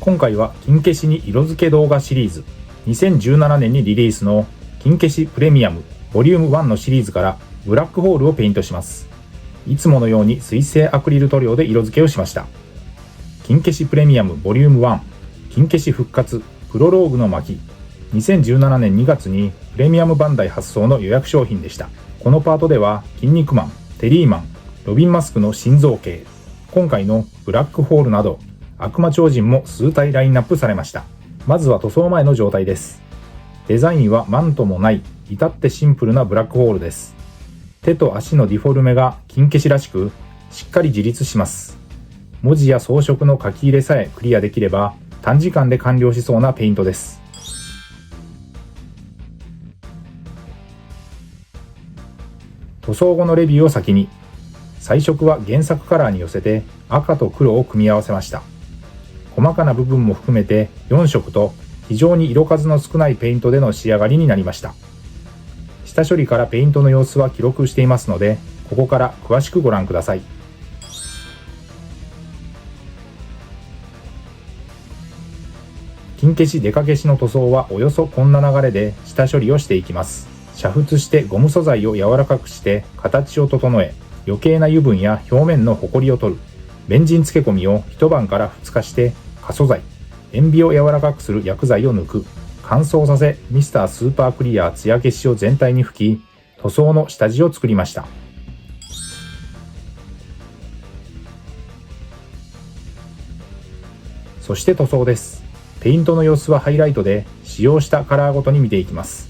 今回は金消しに色付け動画シリーズ、2017年にリリースの金消しプレミアムボリューム1のシリーズからブラックホールをペイントします。いつものように水性アクリル塗料で色付けをしました。金消しプレミアムボリューム1金消し復活プロローグの巻、2017年2月にプレミアムバンダイ発送の予約商品でした。このパートでは筋肉マン、テリーマン、ロビンマスクの新造形、今回のブラックホールなど悪魔超人も数体ラインナップされました。まずは塗装前の状態です。デザインはマントもない至ってシンプルなブラックホールです。手と足のディフォルメが金消しらしくしっかり自立します。文字や装飾の書き入れさえクリアできれば短時間で完了しそうなペイントです。塗装後のレビューを先に。彩色は原作カラーに寄せて赤と黒を組み合わせました。細かな部分も含めて4色と非常に色数の少ないペイントでの仕上がりになりました。下処理からペイントの様子は記録していますので、ここから詳しくご覧ください。金消しデカ消しの塗装はおよそこんな流れで下処理をしていきます。煮沸してゴム素材を柔らかくして形を整え、余計な油分や表面のホコリを取る。ベンジン漬け込みを一晩から2日して過素材、塩ビを柔らかくする薬剤を抜く。乾燥させミスタースーパークリア艶消しを全体に吹き、塗装の下地を作りました。そして塗装です。ペイントの様子はハイライトで使用したカラーごとに見ていきます。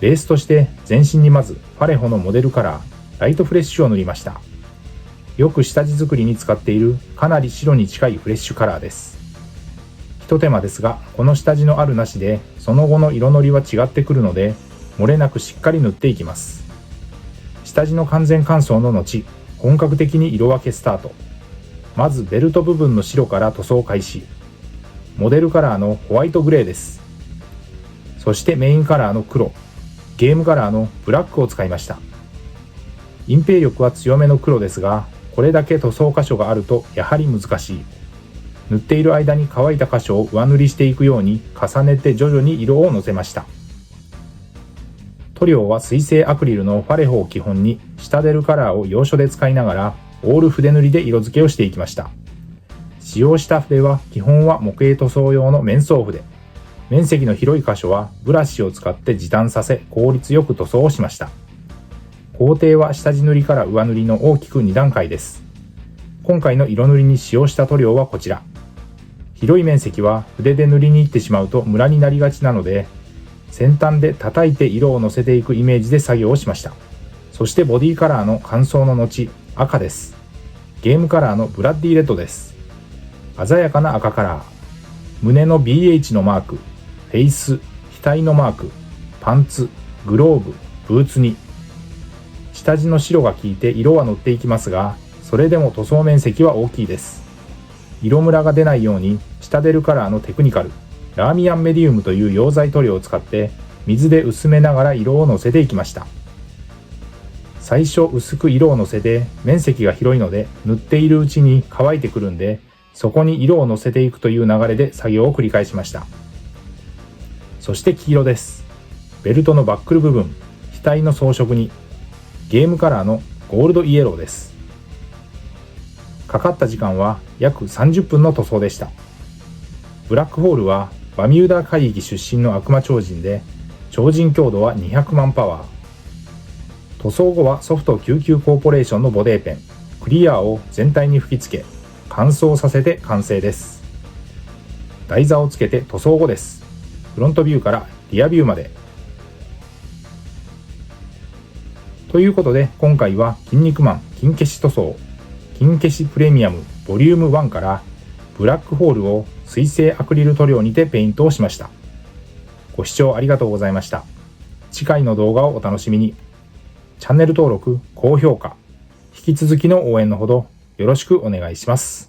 ベースとして全身にまずファレホのモデルカラーライトフレッシュを塗りました。よく下地作りに使っているかなり白に近いフレッシュカラーです。一手間ですが、この下地のあるなしでその後の色のりは違ってくるので、漏れなくしっかり塗っていきます。下地の完全乾燥の後、本格的に色分けスタート。まずベルト部分の白から塗装開始。モデルカラーのホワイトグレーです。そしてメインカラーの黒、ゲームカラーのブラックを使いました。隠蔽力は強めの黒ですが、これだけ塗装箇所があるとやはり難しい。塗っている間に乾いた箇所を上塗りしていくように重ねて徐々に色をのせました。塗料は水性アクリルのファレホを基本に下出るカラーを要所で使いながらオール筆塗りで色付けをしていきました。使用した筆は基本は模型塗装用の面相筆。面積の広い箇所はブラシを使って時短させ効率よく塗装をしました。工程は下地塗りから上塗りの大きく2段階です。今回の色塗りに使用した塗料はこちら。広い面積は筆で塗りに行ってしまうとムラになりがちなので、先端で叩いて色をのせていくイメージで作業をしました。そしてボディカラーの乾燥の後、赤です。ゲームカラーのブラッディレッドです。鮮やかな赤カラー。胸の BH のマーク、フェイス、額のマーク、パンツ、グローブ、ブーツに。下地の白が効いて色は乗っていきますが、それでも塗装面積は大きいです。色ムラが出ないように下出るカラーのテクニカル、ラーミアンメディウムという溶剤塗料を使って水で薄めながら色をのせていきました。最初薄く色をのせて面積が広いので塗っているうちに乾いてくるんで、そこに色をのせていくという流れで作業を繰り返しました。そして黄色です。ベルトのバックル部分、額の装飾にゲームカラーのゴールドイエローです。かかった時間は約30分の塗装でした。ブラックホールはバミューダ海域出身の悪魔超人で、超人強度は200万パワー。塗装後はソフト99コーポレーションのボデーペン、クリアを全体に吹き付け、乾燥させて完成です。台座をつけて塗装後です。フロントビューからリアビューまで。ということで今回は筋肉マン金消し塗装金消しプレミアムボリューム1からブラックホールを水性アクリル塗料にてペイントをしました。ご視聴ありがとうございました。次回の動画をお楽しみに。チャンネル登録、高評価、引き続きの応援のほどよろしくお願いします。